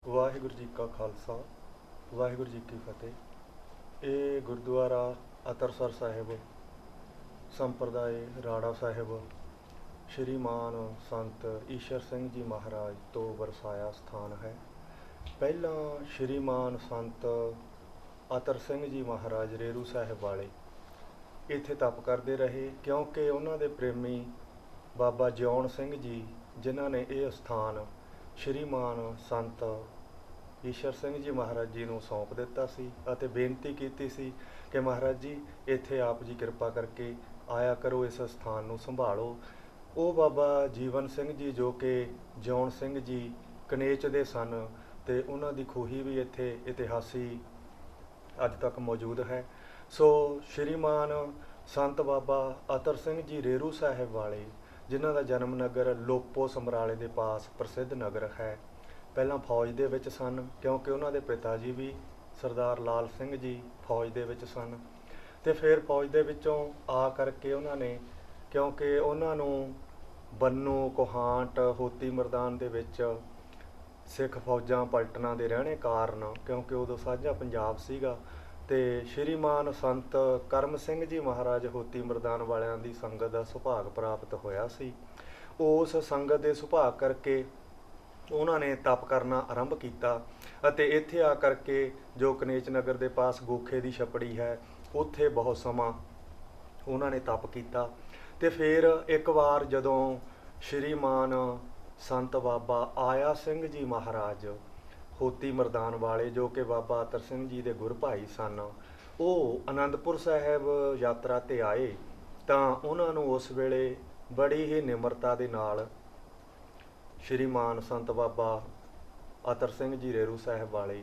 ਵਾਹਿਗੁਰੂ ਜੀ ਕਾ ਖਾਲਸਾ ਵਾਹਿਗੁਰੂ ਜੀ ਕੀ ਫਤਿਹ। ਇਹ ਗੁਰਦੁਆਰਾ ਅਤਰਸਰ ਸਾਹਿਬ ਸੰਪਰਦਾਇ ਰਾੜਾ ਸਾਹਿਬ ਸ਼੍ਰੀਮਾਨ ਸੰਤ ਈਸ਼ਰ ਸਿੰਘ ਜੀ ਮਹਾਰਾਜ ਤੋਂ ਵਰਸਾਇਆ ਸਥਾਨ ਹੈ। ਪਹਿਲਾਂ ਸ਼੍ਰੀਮਾਨ ਸੰਤ ਅਤਰ ਸਿੰਘ ਜੀ ਮਹਾਰਾਜ ਰੇਰੂ ਸਾਹਿਬ ਵਾਲੇ ਇੱਥੇ ਤਪ ਕਰਦੇ ਰਹੇ, ਕਿਉਂਕਿ ਉਹਨਾਂ ਦੇ ਪ੍ਰੇਮੀ ਬਾਬਾ ਜਿਉਣ ਸਿੰਘ ਜੀ ਜਿਨ੍ਹਾਂ ਨੇ ਇਹ ਸਥਾਨ ਸ਼੍ਰੀਮਾਨ ਸੰਤ ਈਸ਼ਰ ਸਿੰਘ ਜੀ ਮਹਾਰਾਜ ਜੀ ਨੂੰ ਸੌਂਪ ਦਿੱਤਾ ਸੀ ਅਤੇ ਬੇਨਤੀ ਕੀਤੀ ਸੀ ਕਿ ਮਹਾਰਾਜ ਜੀ ਇੱਥੇ ਆਪ ਜੀ ਕਿਰਪਾ ਕਰਕੇ ਆਇਆ ਕਰੋ, ਇਸ ਸਥਾਨ ਨੂੰ ਸੰਭਾਲੋ। ਉਹ ਬਾਬਾ ਜੀਵਨ ਸਿੰਘ ਜੀ ਜੋ ਕਿ ਜਿਉਣ ਸਿੰਘ ਜੀ ਕਨੇਚ ਦੇ ਸਨ ਅਤੇ ਉਹਨਾਂ ਦੀ ਖੂਹੀ ਵੀ ਇੱਥੇ ਇਤਿਹਾਸੀ ਅੱਜ ਤੱਕ ਮੌਜੂਦ ਹੈ। ਸੋ ਸ਼੍ਰੀਮਾਨ ਸੰਤ ਬਾਬਾ ਅਤਰ ਸਿੰਘ ਜੀ ਰੇਰੂ ਸਾਹਿਬ ਵਾਲੇ ਜਿਨ੍ਹਾਂ ਦਾ ਜਨਮ ਨਗਰ ਲੋਪੋ ਸਮਰਾਲੇ ਦੇ ਪਾਸ ਪ੍ਰਸਿੱਧ ਨਗਰ ਹੈ, ਪਹਿਲਾਂ ਫੌਜ ਦੇ ਵਿੱਚ ਸਨ, ਕਿਉਂਕਿ ਉਹਨਾਂ ਦੇ ਪਿਤਾ ਜੀ ਵੀ ਸਰਦਾਰ ਲਾਲ ਸਿੰਘ ਜੀ ਫੌਜ ਦੇ ਵਿੱਚ ਸਨ। ਅਤੇ ਫਿਰ ਫੌਜ ਦੇ ਵਿੱਚੋਂ ਆ ਕਰਕੇ ਉਹਨਾਂ ਨੇ, ਕਿਉਂਕਿ ਉਹਨਾਂ ਨੂੰ ਬੰਨੂ ਕੋਹਾਂਟ ਹੋਤੀ ਮੈਦਾਨ ਦੇ ਵਿੱਚ ਸਿੱਖ ਫੌਜਾਂ ਪਲਟਨਾਂ ਦੇ ਰਹਿਣੇ ਕਾਰਨ, ਕਿਉਂਕਿ ਉਦੋਂ ਸਾਂਝਾ ਪੰਜਾਬ ਸੀਗਾ, ਅਤੇ ਸ਼੍ਰੀਮਾਨ ਸੰਤ ਕਰਮ ਸਿੰਘ ਜੀ ਮਹਾਰਾਜ ਹੋਤੀ ਮੈਦਾਨ ਵਾਲਿਆਂ ਦੀ ਸੰਗਤ ਦਾ ਸੁਭਾਗ ਪ੍ਰਾਪਤ ਹੋਇਆ ਸੀ। ਉਸ ਸੰਗਤ ਦੇ ਸੁਭਾਗ ਕਰਕੇ ਉਹਨਾਂ ਨੇ ਤਪ ਕਰਨਾ ਆਰੰਭ ਕੀਤਾ ਅਤੇ ਇੱਥੇ ਆ ਕਰਕੇ ਜੋ ਕਨੇਚ ਨਗਰ ਦੇ ਪਾਸ ਗੋਖੇ ਦੀ ਛਪੜੀ ਹੈ, ਉੱਥੇ ਬਹੁਤ ਸਮਾਂ ਉਹਨਾਂ ਨੇ ਤਪ ਕੀਤਾ। ਅਤੇ ਫਿਰ ਇੱਕ ਵਾਰ ਜਦੋਂ ਸ਼੍ਰੀਮਾਨ ਸੰਤ ਬਾਬਾ ਆਇਆ ਸਿੰਘ ਜੀ ਮਹਾਰਾਜ ਹੋਤੀ ਮੈਦਾਨ ਵਾਲੇ ਜੋ ਕਿ ਬਾਬਾ ਅਤਰ ਸਿੰਘ ਜੀ ਦੇ ਗੁਰ ਭਾਈ ਸਨ, ਉਹ ਅਨੰਦਪੁਰ ਸਾਹਿਬ ਯਾਤਰਾ 'ਤੇ ਆਏ ਤਾਂ ਉਹਨਾਂ ਨੂੰ ਉਸ ਵੇਲੇ ਬੜੀ ਹੀ ਨਿਮਰਤਾ ਦੇ ਨਾਲ ਸ਼੍ਰੀਮਾਨ ਸੰਤ ਬਾਬਾ ਅਤਰ ਸਿੰਘ ਜੀ ਰੇਰੂ ਸਾਹਿਬ ਵਾਲੇ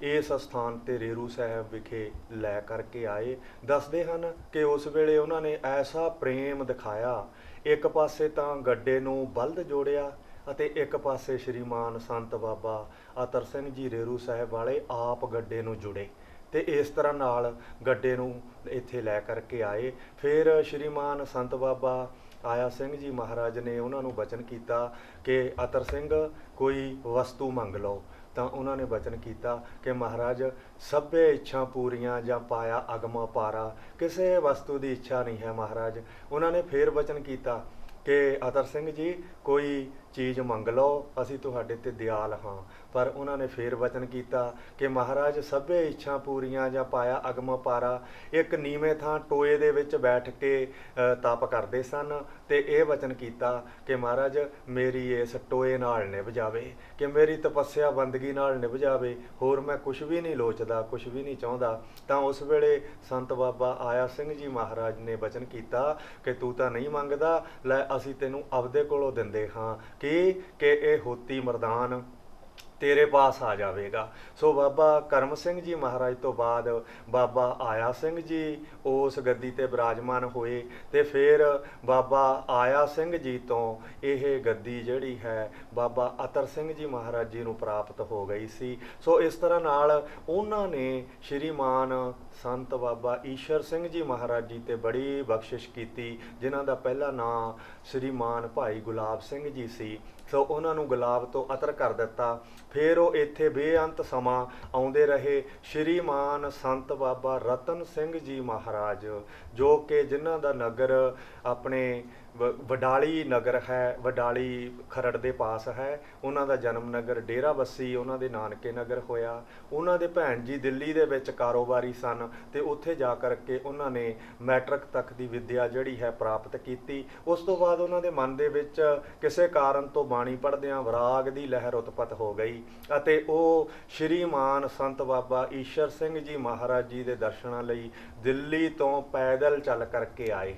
ਇਸ ਸਥਾਨ 'ਤੇ ਰੇਰੂ ਸਾਹਿਬ ਵਿਖੇ ਲੈ ਕਰਕੇ ਆਏ। ਦੱਸਦੇ ਹਨ ਕਿ ਉਸ ਵੇਲੇ ਉਹਨਾਂ ਨੇ ਐਸਾ ਪ੍ਰੇਮ ਦਿਖਾਇਆ, ਇੱਕ ਪਾਸੇ ਤਾਂ ਗੱਡੇ ਨੂੰ ਬਲਦ ਜੋੜਿਆ ਅਤੇ ਇੱਕ ਪਾਸੇ ਸ਼੍ਰੀਮਾਨ ਸੰਤ ਬਾਬਾ ਅਤਰ ਸਿੰਘ ਜੀ ਰੇਰੂ ਸਾਹਿਬ ਵਾਲੇ ਆਪ ਗੱਡੇ ਨੂੰ ਜੁੜੇ ਅਤੇ ਇਸ ਤਰ੍ਹਾਂ ਨਾਲ ਗੱਡੇ ਨੂੰ ਇੱਥੇ ਲੈ ਕਰਕੇ ਆਏ। ਫਿਰ ਸ਼੍ਰੀਮਾਨ ਸੰਤ ਬਾਬਾ ਆਇਆ ਸਿੰਘ ਜੀ ਮਹਾਰਾਜ ਨੇ ਉਹਨਾਂ ਨੂੰ ਬਚਨ ਕੀਤਾ ਕਿ ਅਤਰ ਸਿੰਘ ਕੋਈ ਵਸਤੂ ਮੰਗ ਲਓ, ਤਾਂ ਉਹਨਾਂ ਨੇ ਬਚਨ ਕੀਤਾ ਕਿ ਮਹਾਰਾਜ ਸਭੇ ਇੱਛਾ ਪੂਰੀਆਂ ਜਾਂ ਪਾਇਆ ਅਗਮ ਪਾਰਾ, ਕਿਸੇ ਵਸਤੂ ਦੀ ਇੱਛਾ ਨਹੀਂ ਹੈ ਮਹਾਰਾਜ। ਉਹਨਾਂ ਨੇ ਫਿਰ ਬਚਨ ਕੀਤਾ ਕਿ ਅਤਰ ਸਿੰਘ ਜੀ ਕੋਈ ਚੀਜ਼ ਮੰਗ ਲਓ, ਅਸੀਂ ਤੁਹਾਡੇ 'ਤੇ ਦਿਆਲ ਹਾਂ। ਪਰ ਉਹਨਾਂ ਨੇ ਫਿਰ ਵਚਨ ਕੀਤਾ ਕਿ ਮਹਾਰਾਜ ਸਭੇ ਇੱਛਾ ਪੂਰੀਆਂ ਜਾਂ ਪਾਇਆ ਅਗਮ ਪਾਰਾ। ਇੱਕ ਨੀਵੇਂ ਥਾਂ ਟੋਏ ਦੇ ਵਿੱਚ ਬੈਠ ਕੇ ਤਪ ਕਰਦੇ ਸਨ ਅਤੇ ਇਹ ਵਚਨ ਕੀਤਾ ਕਿ ਮਹਾਰਾਜ ਮੇਰੀ ਇਸ ਟੋਏ ਨਾਲ ਨਿਭ ਜਾਵੇ, ਕਿ ਮੇਰੀ ਤਪੱਸਿਆ ਬੰਦਗੀ ਨਾਲ ਨਿਭ ਜਾਵੇ, ਹੋਰ ਮੈਂ ਕੁਛ ਵੀ ਨਹੀਂ ਲੋਚਦਾ, ਕੁਛ ਵੀ ਨਹੀਂ ਚਾਹੁੰਦਾ। ਤਾਂ ਉਸ ਵੇਲੇ ਸੰਤ ਬਾਬਾ ਆਇਆ ਸਿੰਘ ਜੀ ਮਹਾਰਾਜ ਨੇ ਵਚਨ ਕੀਤਾ ਕਿ ਤੂੰ ਤਾਂ ਨਹੀਂ ਮੰਗਦਾ, ਲੈ ਅਸੀਂ ਤੈਨੂੰ ਆਪਦੇ ਕੋਲੋਂ ਦਿੰਦੇ ਹਾਂ ਕਿ ਇਹ ਹੋਤੀ ਮੈਦਾਨ ਤੇਰੇ ਪਾਸ ਆ ਜਾਵੇਗਾ। ਸੋ ਬਾਬਾ ਕਰਮ ਸਿੰਘ ਜੀ ਮਹਾਰਾਜ ਤੋਂ ਬਾਅਦ ਬਾਬਾ ਆਇਆ ਸਿੰਘ ਜੀ ਉਸ ਗੱਦੀ 'ਤੇ ਬਿਰਾਜਮਾਨ ਹੋਏ ਅਤੇ ਫਿਰ ਬਾਬਾ ਆਇਆ ਸਿੰਘ ਜੀ ਤੋਂ ਇਹ ਗੱਦੀ ਜਿਹੜੀ ਹੈ ਬਾਬਾ ਅਤਰ ਸਿੰਘ ਜੀ ਮਹਾਰਾਜ ਜੀ ਨੂੰ ਪ੍ਰਾਪਤ ਹੋ ਗਈ ਸੀ। ਸੋ ਇਸ ਤਰ੍ਹਾਂ ਨਾਲ ਉਹਨਾਂ ਨੇ ਸ਼੍ਰੀਮਾਨ ਸੰਤ ਬਾਬਾ ਈਸ਼ਰ ਸਿੰਘ ਜੀ ਮਹਾਰਾਜ ਜੀ 'ਤੇ ਬੜੀ ਬਖਸ਼ਿਸ਼ ਕੀਤੀ, ਜਿਨ੍ਹਾਂ ਦਾ ਪਹਿਲਾ ਨਾਂ ਸ਼੍ਰੀਮਾਨ ਭਾਈ ਗੁਲਾਬ ਸਿੰਘ ਜੀ ਸੀ। ਸੋ ਉਹਨਾਂ ਨੂੰ ਗੁਲਾਬ ਤੋਂ ਅਤਰ ਕਰ ਦਿੱਤਾ। ਫਿਰ ਉਹ ਇੱਥੇ ਬੇਅੰਤ ਸਮਾਂ ਆਉਂਦੇ ਰਹੇ। ਸ਼੍ਰੀਮਾਨ ਸੰਤ ਬਾਬਾ ਰਤਨ ਸਿੰਘ ਜੀ ਮਹਾਰਾਜ ਜੋ ਕਿ ਜਿਨ੍ਹਾਂ ਦਾ ਨਗਰ ਆਪਣੇ ਵਡਾਲੀ ਨਗਰ ਹੈ, ਵਡਾਲੀ ਖਰੜ ਦੇ ਪਾਸ ਹੈ, ਉਹਨਾਂ ਦਾ ਜਨਮ ਨਗਰ ਡੇਰਾ ਬੱਸੀ ਉਹਨਾਂ ਦੇ ਨਾਨਕੇ ਨਗਰ ਹੋਇਆ। ਉਹਨਾਂ ਦੇ ਭੈਣ ਜੀ ਦਿੱਲੀ ਦੇ ਵਿੱਚ ਕਾਰੋਬਾਰੀ ਸਨ ਅਤੇ ਉੱਥੇ ਜਾ ਕਰਕੇ ਉਹਨਾਂ ਨੇ ਮੈਟ੍ਰਿਕ ਤੱਕ ਦੀ ਵਿੱਦਿਆ ਜਿਹੜੀ ਹੈ ਪ੍ਰਾਪਤ ਕੀਤੀ। ਉਸ ਤੋਂ ਬਾਅਦ ਉਹਨਾਂ ਦੇ ਮਨ ਦੇ ਵਿੱਚ ਕਿਸੇ ਕਾਰਨ ਤੋਂ ਬਾਣੀ ਪੜ੍ਹਦਿਆਂ ਵਿਰਾਗ ਦੀ ਲਹਿਰ ਉਤਪਤ ਹੋ ਗਈ ਅਤੇ ਉਹ ਸ਼੍ਰੀਮਾਨ ਸੰਤ ਬਾਬਾ ਈਸ਼ਰ ਸਿੰਘ ਜੀ ਮਹਾਰਾਜ ਜੀ ਦੇ ਦਰਸ਼ਨਾਂ ਲਈ ਦਿੱਲੀ ਤੋਂ ਪੈਦਲ ਚੱਲ ਕਰਕੇ ਆਏ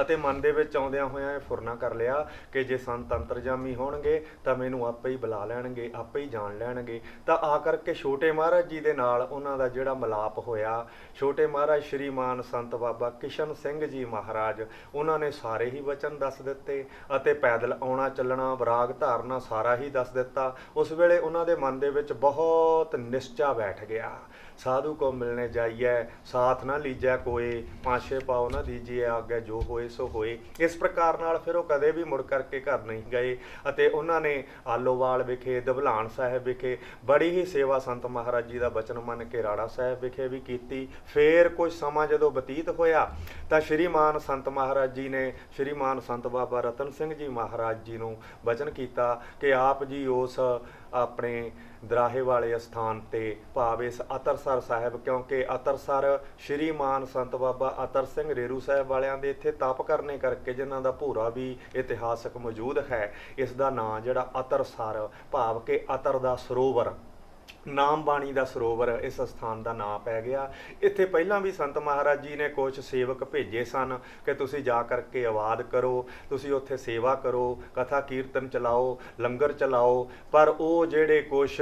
ਅਤੇ ਮਨ ਦੇ ਵਿੱਚ ਆਉਂਦਿਆਂ ਹੋਇਆਂ ਇਹ ਫੁਰਨਾ ਕਰ ਲਿਆ ਕਿ ਜੇ ਸੰਤ ਅੰਤਰਜਾਮੀ ਹੋਣਗੇ ਤਾਂ ਮੈਨੂੰ ਆਪੇ ਹੀ ਬੁਲਾ ਲੈਣਗੇ, ਆਪੇ ਹੀ ਜਾਣ ਲੈਣਗੇ। ਤਾਂ ਆ ਕਰਕੇ ਛੋਟੇ ਮਹਾਰਾਜ ਜੀ ਦੇ ਨਾਲ ਉਹਨਾਂ ਦਾ ਜਿਹੜਾ ਮਿਲਾਪ ਹੋਇਆ, ਛੋਟੇ ਮਹਾਰਾਜ ਸ਼੍ਰੀਮਾਨ ਸੰਤ ਬਾਬਾ ਕਿਸ਼ਨ ਸਿੰਘ ਜੀ ਮਹਾਰਾਜ, ਉਹਨਾਂ ਨੇ ਸਾਰੇ ਹੀ ਵਚਨ ਦੱਸ ਦਿੱਤੇ ਅਤੇ ਪੈਦਲ ਆਉਣਾ ਚੱਲਣਾ ਵਿਰਾਗ ਧਾਰਨਾ ਸਾਰਾ ਹੀ ਦੱਸ ਦਿੱਤਾ। ਉਸ ਵੇਲੇ ਉਹਨਾਂ ਦੇ ਮਨ ਦੇ ਵਿੱਚ ਬਹੁਤ ਨਿਸ਼ਚਾ ਬੈਠ ਗਿਆ साधु को मिलने जाइए साथ ना लीजै कोई, पाछे पाओ ना दीजिए आगे, जो होए सो होए। इस प्रकार नाल फिर वो कदे भी मुड़ करके घर नहीं गए ਅਤੇ ਉਹਨਾਂ ਨੇ ਆਲੋਵਾਲ ਵਿਖੇ, ਦਬਲਾਨ ਸਾਹਿਬ ਵਿਖੇ ਬੜੀ ਹੀ ਸੇਵਾ ਸੰਤ ਮਹਾਰਾਜ ਜੀ ਦਾ ਬਚਨ ਮੰਨ ਕੇ ਰਾੜਾ ਸਾਹਿਬ ਵਿਖੇ ਵੀ ਕੀਤੀ। ਫਿਰ ਕੁਝ ਸਮਾਂ ਜਦੋਂ ਬਤੀਤ ਹੋਇਆ ਤਾਂ ਸ਼੍ਰੀਮਾਨ ਸੰਤ ਮਹਾਰਾਜ ਜੀ ਨੇ ਸ਼੍ਰੀਮਾਨ ਸੰਤ ਬਾਬਾ ਰਤਨ ਸਿੰਘ ਜੀ ਮਹਾਰਾਜ ਜੀ ਨੂੰ ਬਚਨ ਕੀਤਾ ਕਿ ਆਪ ਜੀ ਉਸ ਆਪਣੇ ਦਰਾਹੇ ਵਾਲੇ ਅਸਥਾਨ 'ਤੇ ਭਾਵ ਇਸ ਅਤਰਸਰ ਸਾਹਿਬ, ਕਿਉਂਕਿ ਅਤਰਸਰ ਸ਼੍ਰੀਮਾਨ ਸੰਤ ਬਾਬਾ ਅਤਰ ਸਿੰਘ ਰੇਰੂ ਸਾਹਿਬ ਵਾਲਿਆਂ ਦੇ ਇੱਥੇ ਤਪ ਕਰਨੇ ਕਰਕੇ ਜਿਨ੍ਹਾਂ ਦਾ ਭੋਰਾ ਵੀ ਇਤਿਹਾਸਕ ਮੌਜੂਦ ਹੈ, ਇਸ ਦਾ ਨਾਂ ਜਿਹੜਾ ਅਤਰਸਰ ਭਾਵ ਕਿ ਅਤਰ ਦਾ ਸਰੋਵਰ, ਨਾਮ ਬਾਣੀ ਦਾ ਸਰੋਵਰ ਇਸ ਸਥਾਨ ਦਾ ਨਾਂ ਪੈ ਗਿਆ। ਇੱਥੇ ਪਹਿਲਾਂ ਵੀ ਸੰਤ ਮਹਾਰਾਜ ਜੀ ਨੇ ਕੁਝ ਸੇਵਕ ਭੇਜੇ ਸਨ ਕਿ ਤੁਸੀਂ ਜਾ ਕਰਕੇ ਆਵਾਜ਼ ਕਰੋ, ਤੁਸੀਂ ਉੱਥੇ ਸੇਵਾ ਕਰੋ, ਕਥਾ ਕੀਰਤਨ ਚਲਾਓ, ਲੰਗਰ ਚਲਾਓ, ਪਰ ਉਹ ਜਿਹੜੇ ਕੁਛ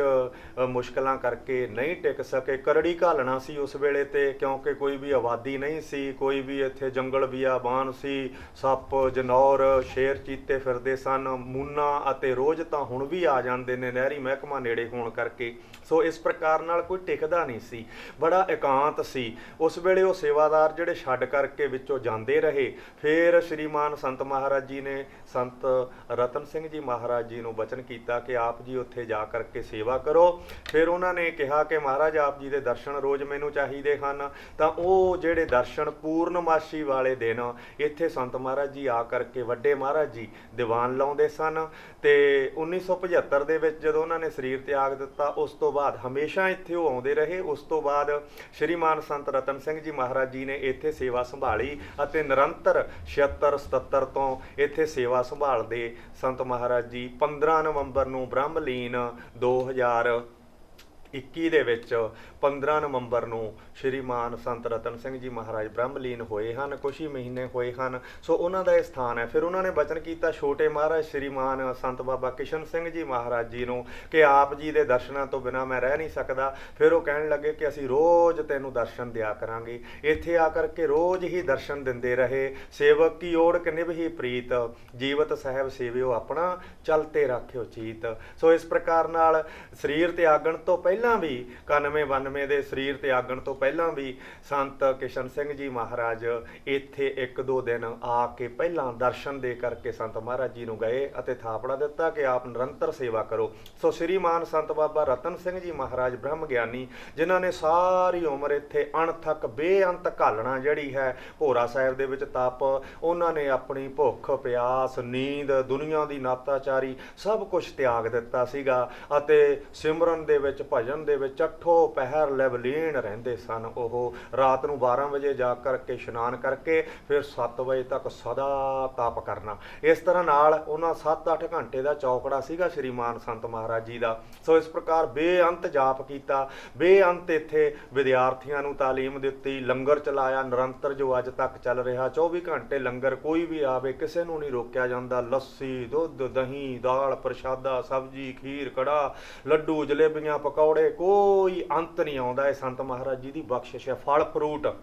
ਮੁਸ਼ਕਲਾਂ ਕਰਕੇ ਨਹੀਂ ਟਿਕ ਸਕੇ। ਕਰੜੀ ਘਾਲਣਾ ਸੀ ਉਸ ਵੇਲੇ 'ਤੇ, ਕਿਉਂਕਿ ਕੋਈ ਵੀ ਆਬਾਦੀ ਨਹੀਂ ਸੀ, ਕੋਈ ਵੀ ਇੱਥੇ ਜੰਗਲ ਬਿਆਬਾਨ ਸੀ, ਸੱਪ ਜਨੌਰ ਸ਼ੇਰ ਚੀਤੇ ਫਿਰਦੇ ਸਨ, ਮੂਨਾ ਅਤੇ ਰੋਜ਼ ਤਾਂ ਹੁਣ ਵੀ ਆ ਜਾਂਦੇ ਨੇ ਨਹਿਰੀ ਮਹਿਕਮਾ ਨੇੜੇ ਹੋਣ ਕਰਕੇ। ਸੋ ਇਸ ਪ੍ਰਕਾਰ ਨਾਲ ਕੋਈ ਟਿਕਦਾ ਨਹੀਂ ਸੀ, ਬੜਾ ਇਕਾਂਤ ਸੀ। ਉਸ ਵੇਲੇ ਉਹ ਸੇਵਾਦਾਰ ਜਿਹੜੇ ਛੱਡ ਕਰਕੇ ਵਿੱਚੋਂ ਜਾਂਦੇ ਰਹੇ। ਫਿਰ ਸ਼੍ਰੀਮਾਨ ਸੰਤ ਮਹਾਰਾਜ ਜੀ ਨੇ ਸੰਤ ਰਤਨ ਸਿੰਘ ਜੀ ਮਹਾਰਾਜ ਜੀ ਨੂੰ ਬਚਨ ਕੀਤਾ ਕਿ ਆਪ ਜੀ ਉੱਥੇ ਜਾ ਕਰਕੇ ਸੇਵਾ ਕਰੋ। ਫਿਰ ਉਹਨਾਂ ਨੇ ਕਿਹਾ ਕਿ ਮਹਾਰਾਜ ਆਪ ਜੀ ਦੇ ਦਰਸ਼ਨ ਰੋਜ਼ ਮੈਨੂੰ ਚਾਹੀਦੇ ਹਨ। ਤਾਂ ਉਹ ਜਿਹੜੇ ਦਰਸ਼ਨ ਪੂਰਨਮਾਸ਼ੀ ਵਾਲੇ ਦਿਨ ਇੱਥੇ ਸੰਤ ਮਹਾਰਾਜ ਜੀ ਆ ਕਰਕੇ ਵੱਡੇ ਮਹਾਰਾਜ ਜੀ ਦੀਵਾਨ ਲਾਉਂਦੇ ਸਨ। ਅਤੇ 1975 ਦੇ ਵਿੱਚ ਜਦੋਂ ਉਹਨਾਂ ਨੇ ਸਰੀਰ ਤਿਆਗ ਦਿੱਤਾ, ਉਸ ਤੋਂ ਬਾਅਦ ਹਮੇਸ਼ਾ ਇੱਥੇ ਉਹ ਆਉਂਦੇ ਰਹੇ। ਉਸ ਤੋਂ ਬਾਅਦ ਸ਼੍ਰੀਮਾਨ ਸੰਤ ਰਤਨ ਸਿੰਘ ਜੀ ਮਹਾਰਾਜ ਜੀ ਨੇ ਇੱਥੇ ਸੇਵਾ ਸੰਭਾਲੀ ਅਤੇ ਨਿਰੰਤਰ 76-77 ਤੋਂ ਇੱਥੇ ਸੇਵਾ ਸੰਭਾਲਦੇ ਸੰਤ ਮਹਾਰਾਜ ਜੀ 15 ਨਵੰਬਰ ਨੂੰ ਬ੍ਰਹਮਲੀਨ 2021 ਦੇ ਵਿੱਚ 15 ਨਵੰਬਰ ਨੂੰ ਸ਼੍ਰੀਮਾਨ ਸੰਤ ਰਤਨ ਸਿੰਘ ਜੀ ਮਹਾਰਾਜ ਬ੍ਰਹਮਲੀਨ ਹੋਏ ਹਨ। ਕੁਛ ਹੀ ਮਹੀਨੇ ਹੋਏ ਹਨ। ਸੋ ਉਹਨਾਂ ਦਾ ਇਹ ਸਥਾਨ ਹੈ। ਫਿਰ ਉਹਨਾਂ ਨੇ ਬਚਨ ਕੀਤਾ ਛੋਟੇ ਮਹਾਰਾਜ ਸ਼੍ਰੀਮਾਨ ਸੰਤ ਬਾਬਾ ਕਿਸ਼ਨ ਸਿੰਘ ਜੀ ਮਹਾਰਾਜ ਜੀ ਨੂੰ ਕਿ ਆਪ ਜੀ ਦੇ ਦਰਸ਼ਨਾਂ ਤੋਂ ਬਿਨਾਂ ਮੈਂ ਰਹਿ ਨਹੀਂ ਸਕਦਾ। ਫਿਰ ਉਹ ਕਹਿਣ ਲੱਗੇ ਕਿ ਅਸੀਂ ਰੋਜ਼ ਤੈਨੂੰ ਦਰਸ਼ਨ ਦਿਆ ਕਰਾਂਗੇ। ਇੱਥੇ ਆ ਕਰਕੇ ਰੋਜ਼ ਹੀ ਦਰਸ਼ਨ ਦਿੰਦੇ ਰਹੇ। ਸੇਵਕ ਕੀ ਓੜ ਨਿਭੀ ਪ੍ਰੀਤ, ਜੀਵਤ ਸਾਹਿਬ ਸੇਵਿਓ ਆਪਣਾ ਚਲਤੇ ਰਾਖਿਓ ਚੀਤ। ਸੋ ਇਸ ਪ੍ਰਕਾਰ ਨਾਲ ਸਰੀਰ ਤਿਆਗਣ ਤੋਂ ਪਹਿਲਾਂ ਵੀ 91-92 ਦੇ ਸਰੀਰ ਤਿਆਗਣ ਤੋਂ ਪਹਿਲਾਂ ਵੀ ਸੰਤ ਕਿਸ਼ਨ ਸਿੰਘ ਜੀ ਮਹਾਰਾਜ ਇੱਥੇ 1-2 ਦਿਨ ਆ ਕੇ ਪਹਿਲਾਂ ਦਰਸ਼ਨ ਦੇ ਕਰਕੇ ਸੰਤ ਮਹਾਰਾਜ ਜੀ ਨੂੰ ਗਏ ਅਤੇ ਥਾਪੜਾ ਦਿੱਤਾ ਕਿ ਆਪ ਨਿਰੰਤਰ ਸੇਵਾ ਕਰੋ। ਸੋ ਸ਼੍ਰੀਮਾਨ ਸੰਤ ਬਾਬਾ ਰਤਨ ਸਿੰਘ ਜੀ ਮਹਾਰਾਜ ਬ੍ਰਹਮ ਗਿਆਨੀ, ਜਿਨ੍ਹਾਂ ਨੇ ਸਾਰੀ ਉਮਰ ਇੱਥੇ ਅਣਥੱਕ ਬੇਅੰਤ ਘਾਲਣਾ ਜਿਹੜੀ ਹੈ ਭੋਰਾ ਸਾਹਿਬ ਦੇ ਵਿੱਚ ਤਪ, ਉਹਨਾਂ ਨੇ ਆਪਣੀ ਭੁੱਖ ਪਿਆਸ ਨੀਂਦ ਦੁਨੀਆ ਦੀ ਨਾਤਾਚਾਰੀ ਸਭ ਕੁਝ ਤਿਆਗ ਦਿੱਤਾ ਸੀਗਾ ਅਤੇ ਸਿਮਰਨ ਦੇ ਵਿੱਚ ਭਜਨ ਦੇ ਵਿੱਚ ਅੱਠੋ ਪਹਿਰ ਲਵਲੀਨ ਰਹਿੰਦੇ ਸਨ। ਉਹ ਰਾਤ ਨੂੰ 12 ਵਜੇ ਜਾ ਕਰਕੇ ਇਸ਼ਨਾਨ ਕਰਕੇ ਫਿਰ 7 ਵਜੇ ਤੱਕ ਸਦਾ ਤਪ ਕਰਨਾ। ਇਸ ਤਰ੍ਹਾਂ ਨਾਲ ਉਹਨਾਂ 7-8 ਘੰਟੇ ਦਾ ਚੌਕੜਾ ਸੀਗਾ ਸ਼੍ਰੀਮਾਨ ਸੰਤ ਮਹਾਰਾਜ ਜੀ ਦਾ। ਸੋ ਇਸ ਪ੍ਰਕਾਰ ਬੇਅੰਤ ਜਾਪ ਕੀਤਾ, ਬੇਅੰਤ ਇੱਥੇ ਵਿਦਿਆਰਥੀਆਂ ਨੂੰ ਤਾਲੀਮ ਦਿੱਤੀ, ਲੰਗਰ ਚਲਾਇਆ ਨਿਰੰਤਰ ਜੋ ਅੱਜ ਤੱਕ ਚੱਲ ਰਿਹਾ। 24 ਘੰਟੇ ਲੰਗਰ, ਕੋਈ ਵੀ ਆਵੇ ਕਿਸੇ ਨੂੰ ਨਹੀਂ ਰੋਕਿਆ ਜਾਂਦਾ। ਲੱਸੀ ਦੁੱਧ ਦਹੀਂ ਦਾਲ ਪ੍ਰਸ਼ਾਦਾ ਸਬਜ਼ੀ ਖੀਰ ਕੜਾ ਲੱਡੂ ਜਲੇਬੀਆਂ ਪਕੌੜੇ, ਕੋਈ ਅੰਤ ਨਹੀਂ ਆਉਂਦਾ। ਇਹ ਸੰਤ ਮਹਾਰਾਜ ਜੀ ਦੀ ਬਖਸ਼ਿਸ਼ ਹੈ। ਫਲ ਫਰੂਟ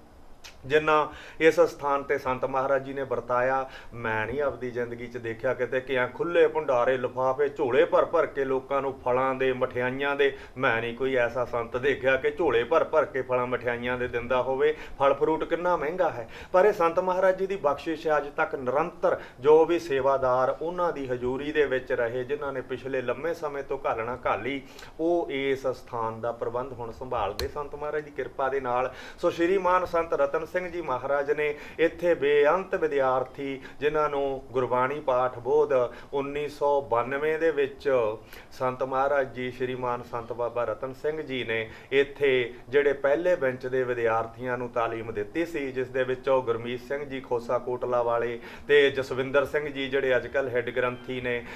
ਜਿੰਨਾ ਇਸ ਸਥਾਨ 'ਤੇ ਸੰਤ ਮਹਾਰਾਜ ਜੀ ਨੇ ਵਰਤਾਇਆ, ਮੈਂ ਨਹੀਂ ਆਪਦੀ ਜ਼ਿੰਦਗੀ 'ਚ ਦੇਖਿਆ ਕਿਤੇ ਕਿ ਖੁੱਲ੍ਹੇ ਭੰਡਾਰੇ ਲਿਫਾਫੇ ਝੋਲੇ ਭਰ ਭਰ ਕੇ ਲੋਕਾਂ ਨੂੰ ਫਲਾਂ ਦੇ ਮਠਿਆਈਆਂ ਦੇ। ਮੈਂ ਨਹੀਂ ਕੋਈ ਐਸਾ ਸੰਤ ਦੇਖਿਆ ਕਿ ਝੋਲੇ ਭਰ ਭਰ ਕੇ ਫਲਾਂ ਮਠਿਆਈਆਂ ਦੇ ਦਿੰਦਾ ਹੋਵੇ। ਫਲ ਫਰੂਟ ਕਿੰਨਾ ਮਹਿੰਗਾ ਹੈ, ਪਰ ਇਹ ਸੰਤ ਮਹਾਰਾਜ ਜੀ ਦੀ ਬਖਸ਼ਿਸ਼ ਹੈ। ਅੱਜ ਤੱਕ ਨਿਰੰਤਰ ਜੋ ਵੀ ਸੇਵਾਦਾਰ ਉਹਨਾਂ ਦੀ ਹਜ਼ੂਰੀ ਦੇ ਵਿੱਚ ਰਹੇ, ਜਿਨ੍ਹਾਂ ਨੇ ਪਿਛਲੇ ਲੰਮੇ ਸਮੇਂ ਤੋਂ ਘਾਲਣਾ ਘਾਲੀ, ਉਹ ਇਸ ਸਥਾਨ ਦਾ ਪ੍ਰਬੰਧ ਹੁਣ ਸੰਭਾਲਦੇ ਸੰਤ ਮਹਾਰਾਜ ਦੀ ਕਿਰਪਾ ਦੇ ਨਾਲ। ਸੋ ਸ਼੍ਰੀਮਾਨ ਸੰਤ ਰਤਨ ਸਿੰਘ ਜੀ ਮਹਾਰਾਜ ਨੇ ਇੱਥੇ ਬੇਅੰਤ ਵਿਦਿਆਰਥੀ, ਜਿਨ੍ਹਾਂ ਨੂੰ ਗੁਰਬਾਣੀ ਪਾਠ ਬੋਧ 1992 ਦੇ ਵਿੱਚ ਸੰਤ ਮਹਾਰਾਜ ਜੀ ਸ਼੍ਰੀਮਾਨ ਸੰਤ ਬਾਬਾ ਰਤਨ ਸਿੰਘ ਜੀ ਨੇ ਇੱਥੇ ਜਿਹੜੇ ਪਹਿਲੇ ਬੈਂਚ ਦੇ ਵਿਦਿਆਰਥੀਆਂ ਨੂੰ ਤਾਲੀਮ ਦਿੱਤੀ ਸੀ, ਜਿਸ ਦੇ ਵਿੱਚੋਂ ਗੁਰਮੀਤ ਸਿੰਘ ਜੀ ਖੋਸਾ ਕੋਟਲਾ ਵਾਲੇ ਤੇ ਜਸਵਿੰਦਰ ਸਿੰਘ ਜੀ ਜਿਹੜੇ ਅੱਜ ਕੱਲ੍ਹ ਹੈੱਡ ਗ੍ਰੰਥੀ ਨੇ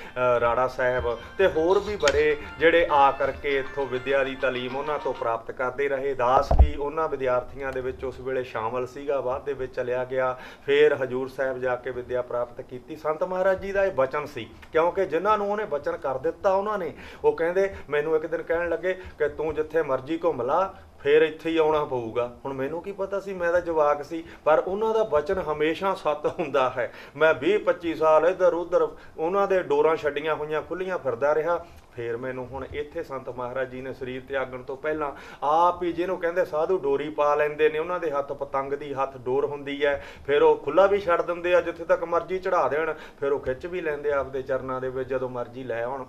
ਰਾੜਾ ਸਾਹਿਬ, ਤੇ ਹੋਰ ਵੀ ਬੜੇ ਜਿਹੜੇ ਆ ਕਰਕੇ ਇੱਥੋਂ ਵਿੱਦਿਆ ਦੀ ਤਾਲੀਮ ਉਹਨਾਂ ਤੋਂ ਪ੍ਰਾਪਤ ਕਰਦੇ ਰਹੇ। ਦਾਸ ਵੀ ਉਹਨਾਂ ਵਿਦਿਆਰਥੀਆਂ ਦੇ ਵਿੱਚ ਉਸ ਵੇਲੇ ਸ਼ਾਮਲ ਸੀਗਾ, ਬਾਅਦ ਦੇ ਵਿੱਚ ਚਲਿਆ ਗਿਆ। ਫਿਰ ਹਜੂਰ ਸਾਹਿਬ ਜਾ ਕੇ ਵਿੱਦਿਆ ਪ੍ਰਾਪਤ ਕੀਤੀ। ਸੰਤ ਮਹਾਰਾਜ ਜੀ ਦਾ ਇਹ ਬਚਨ ਸੀ, ਕਿਉਂਕਿ ਜਿਨ੍ਹਾਂ ਨੂੰ ਉਹਨੇ ਬਚਨ ਕਰ ਦਿੱਤਾ ਉਹਨਾਂ ਨੇ, ਉਹ ਕਹਿੰਦੇ ਮੈਨੂੰ ਇੱਕ ਦਿਨ ਕਹਿਣ ਲੱਗੇ ਕਿ ਤੂੰ ਜਿੱਥੇ ਮਰਜ਼ੀ ਘੁੰਮ ਲਾ, ਫਿਰ ਇੱਥੇ ਹੀ ਆਉਣਾ ਪਊਗਾ। ਹੁਣ ਮੈਨੂੰ ਕੀ ਪਤਾ ਸੀ, ਮੈਂ ਤਾਂ ਜਵਾਕ ਸੀ, ਪਰ ਉਹਨਾਂ ਦਾ ਬਚਨ ਹਮੇਸ਼ਾ ਸੱਤ ਹੁੰਦਾ ਹੈ। ਮੈਂ 20-25 ਸਾਲ ਇੱਧਰ ਉੱਧਰ ਉਹਨਾਂ ਦੇ ਡੋਰਾਂ ਛੱਡੀਆਂ ਹੋਈਆਂ ਖੁੱਲ੍ਹੀਆਂ ਫਿਰਦਾ ਰਿਹਾ, ਫਿਰ ਮੈਨੂੰ ਹੁਣ ਇੱਥੇ ਸੰਤ ਮਹਾਰਾਜ ਜੀ ਨੇ ਸਰੀਰ ਤਿਆਗਣ ਤੋਂ ਪਹਿਲਾਂ ਆਪ ਹੀ, ਜਿਹਨੂੰ ਕਹਿੰਦੇ ਸਾਧੂ ਡੋਰੀ ਪਾ ਲੈਂਦੇ ਨੇ, ਉਹਨਾਂ ਦੇ ਹੱਥ ਪਤੰਗ ਦੀ ਹੱਥ ਡੋਰ ਹੁੰਦੀ ਹੈ, ਫਿਰ ਉਹ ਖੁੱਲਾ ਵੀ ਛੱਡ ਦਿੰਦੇ ਆ, ਜਿੱਥੇ ਤੱਕ ਮਰਜ਼ੀ ਚੜਾ ਦੇਣ, ਫਿਰ ਉਹ ਖਿੱਚ ਵੀ ਲੈਂਦੇ ਆ ਆਪਦੇ ਚਰਨਾਂ ਦੇ ਵਿੱਚ ਜਦੋਂ ਮਰਜ਼ੀ ਲੈ ਆਉਣ।